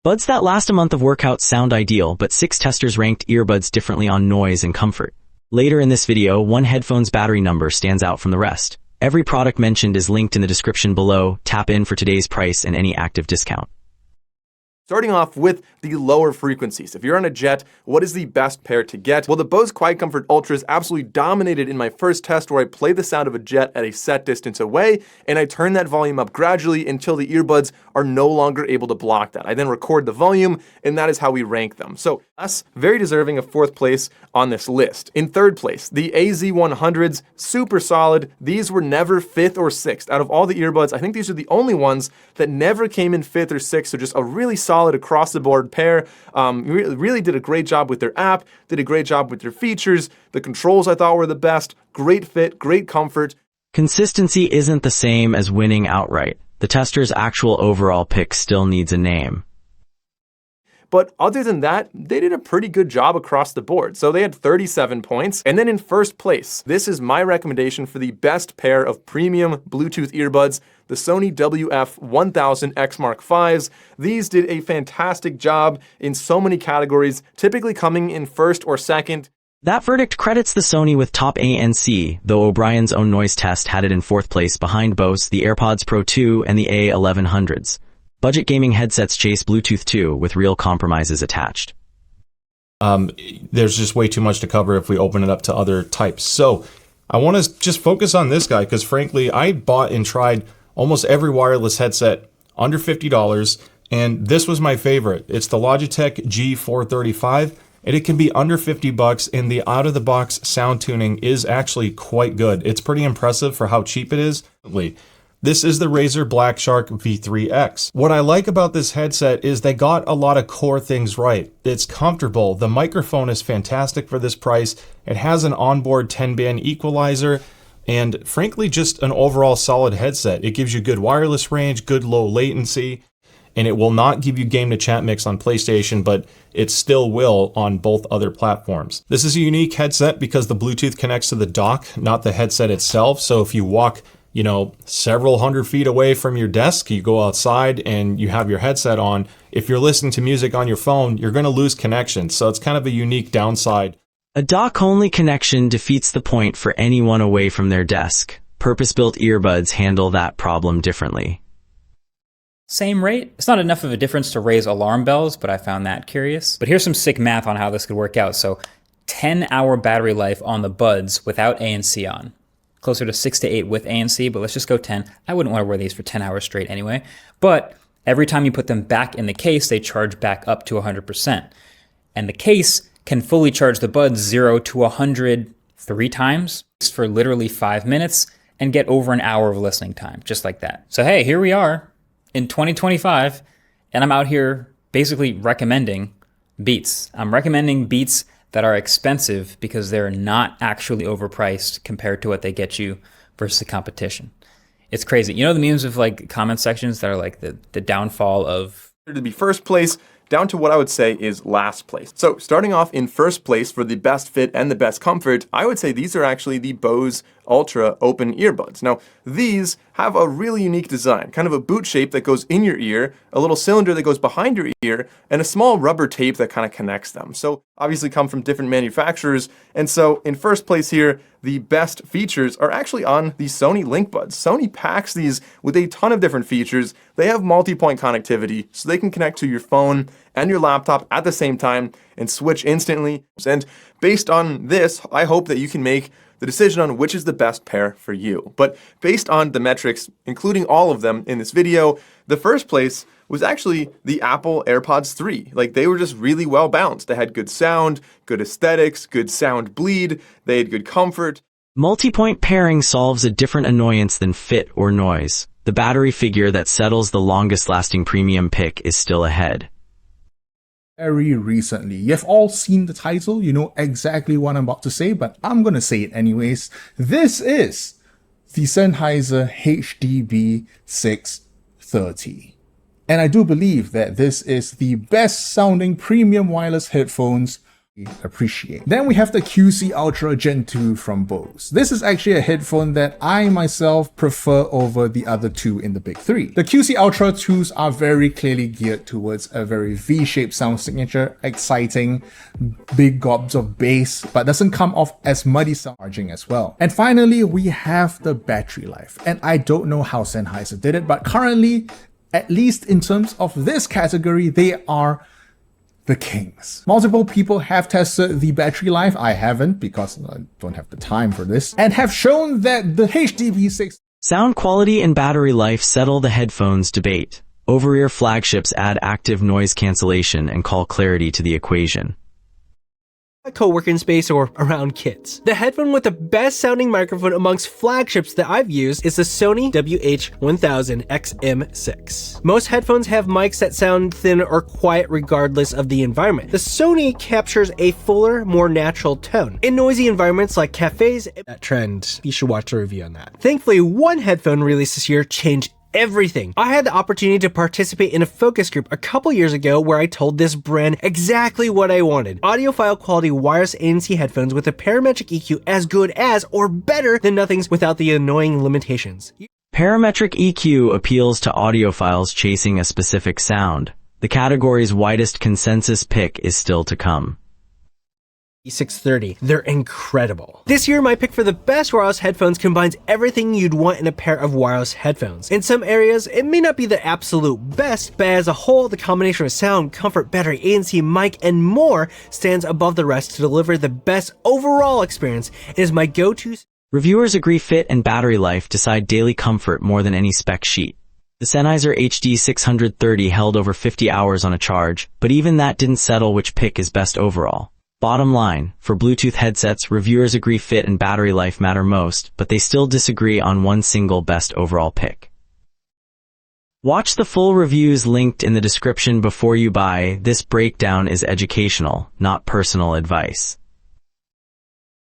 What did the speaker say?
Buds that last a month of workouts sound ideal, but 6 testers ranked earbuds differently on noise and comfort. Later in this video, one headphone's battery number stands out from the rest. Every product mentioned is linked in the description below. Tap in for today's price and any active discount. Starting off with the lower frequencies. If you're on a jet, what is the best pair to get? Well, the Bose QuietComfort Ultras absolutely dominated in my first test where I played the sound of a jet at a set distance away, and I turned that volume up gradually until the earbuds are no longer able to block that. I then record the volume, and that is how we rank them. So us, very deserving of 4th place on this list. In 3rd place, the AZ100s, super solid. These were never 5th or 6th. Out of all the earbuds, I think these are the only ones that never came in 5th or 6th, so just a really solid across-the-board pair. Really did a great job with their app, did a great job with their features. The controls I thought were the best. Great fit, great comfort. Consistency isn't the same as winning outright. The tester's actual overall pick still needs a name. But other than that, they did a pretty good job across the board. So they had 37 points. And then in 1st place, this is my recommendation for the best pair of premium Bluetooth earbuds, the Sony WF-1000X Mark Vs. These did a fantastic job in so many categories, typically coming in 1st or 2nd. That verdict credits the Sony with top ANC, though O'Brien's own noise test had it in 4th place behind Bose, the AirPods Pro 2, and the A1100s. Budget gaming headsets chase Bluetooth 2 with real compromises attached. There's just way too much to cover if we open it up to other types. So I want to just focus on this guy because frankly, I bought and tried almost every wireless headset under $50, and this was my favorite. It's the Logitech G435, and it can be under $50, and the out-of-the-box sound tuning is actually quite good. It's pretty impressive for how cheap it is. This is the Razer BlackShark V3X. What I like about this headset is they got a lot of core things right. It's comfortable. The microphone is fantastic for this price. It has an onboard 10-band equalizer, and frankly, just an overall solid headset. It gives you good wireless range, good low latency, and it will not give you game to chat mix on PlayStation, but it still will on both other platforms. This is a unique headset because the Bluetooth connects to the dock, not the headset itself. So if you walk several hundred feet away from your desk, you go outside and you have your headset on. If you're listening to music on your phone, you're going to lose connection. So it's kind of a unique downside. A dock-only connection defeats the point for anyone away from their desk. Purpose-built earbuds handle that problem differently. Same rate? It's not enough of a difference to raise alarm bells, but I found that curious. But here's some sick math on how this could work out. So 10-hour battery life on the buds without ANC on. Closer to 6 to 8 with ANC, but let's just go 10. I wouldn't want to wear these for 10 hours straight anyway. But every time you put them back in the case, they charge back up to 100%. And the case can fully charge the buds 0 to 100 3 times for literally 5 minutes and get over an hour of listening time, just like that. So hey, here we are in 2025, and I'm out here basically recommending Beats. I'm recommending Beats that are expensive because they're not actually overpriced compared to what they get you versus the competition. It's crazy. You know the memes of like comment sections that are like the downfall of... To be 1st place, down to what I would say is last place. So starting off in 1st place for the best fit and the best comfort, I would say these are actually the Bose Ultra open earbuds. Now, these have a really unique design, kind of a boot shape that goes in your ear, a little cylinder that goes behind your ear, and a small rubber tape that kind of connects them. So obviously come from different manufacturers. And so in 1st place here, the best features are actually on the Sony LinkBuds. Sony packs these with a ton of different features. They have multi-point connectivity, so they can connect to your phone and your laptop at the same time and switch instantly. And based on this, I hope that you can make the decision on which is the best pair for you. But based on the metrics, including all of them in this video, the 1st place was actually the Apple AirPods 3. Like, they were just really well balanced. They had good sound, good aesthetics, good sound bleed, they had good comfort. Multi-point pairing solves a different annoyance than fit or noise. The battery figure that settles the longest-lasting premium pick is still ahead. Very recently. You've all seen the title, you know exactly what I'm about to say, but I'm gonna say it anyways. This is the Sennheiser HDB 630. And I do believe that this is the best sounding premium wireless headphones appreciate. Then we have the QC Ultra Gen 2 from Bose. This is actually a headphone that I myself prefer over the other two in the big three. The QC Ultra 2s are very clearly geared towards a very V-shaped sound signature, exciting, big gobs of bass, but doesn't come off as muddy sound charging as well. And finally, we have the battery life. And I don't know how Sennheiser did it, but currently, at least in terms of this category, they are the kings. Multiple people have tested the battery life. I haven't because I don't have the time for this, and have shown that the HDB6 Sound quality and battery life settle the headphones debate. Over-ear flagships add active noise cancellation and call clarity to the equation. A co-working space or around kids. The headphone with the best sounding microphone amongst flagships that I've used is the Sony WH-1000XM6. Most headphones have mics that sound thin or quiet regardless of the environment. The Sony captures a fuller, more natural tone. In noisy environments like cafes, that trend, you should watch a review on that. Thankfully, one headphone released this year changed everything. I had the opportunity to participate in a focus group a couple years ago where I told this brand exactly what I wanted. Audiophile quality wireless ANC headphones with a parametric EQ as good as or better than nothing's without the annoying limitations. Parametric EQ appeals to audiophiles chasing a specific sound. The category's widest consensus pick is still to come. 630. They're incredible. This year, my pick for the best wireless headphones combines everything you'd want in a pair of wireless headphones. In some areas, it may not be the absolute best, but as a whole, the combination of sound, comfort, battery, ANC, mic, and more stands above the rest to deliver the best overall experience and is my go-to. Reviewers agree fit and battery life decide daily comfort more than any spec sheet. The Sennheiser HD630 held over 50 hours on a charge, but even that didn't settle which pick is best overall. Bottom line, for Bluetooth headsets, reviewers agree fit and battery life matter most, but they still disagree on one single best overall pick. Watch the full reviews linked in the description before you buy. This breakdown is educational, not personal advice.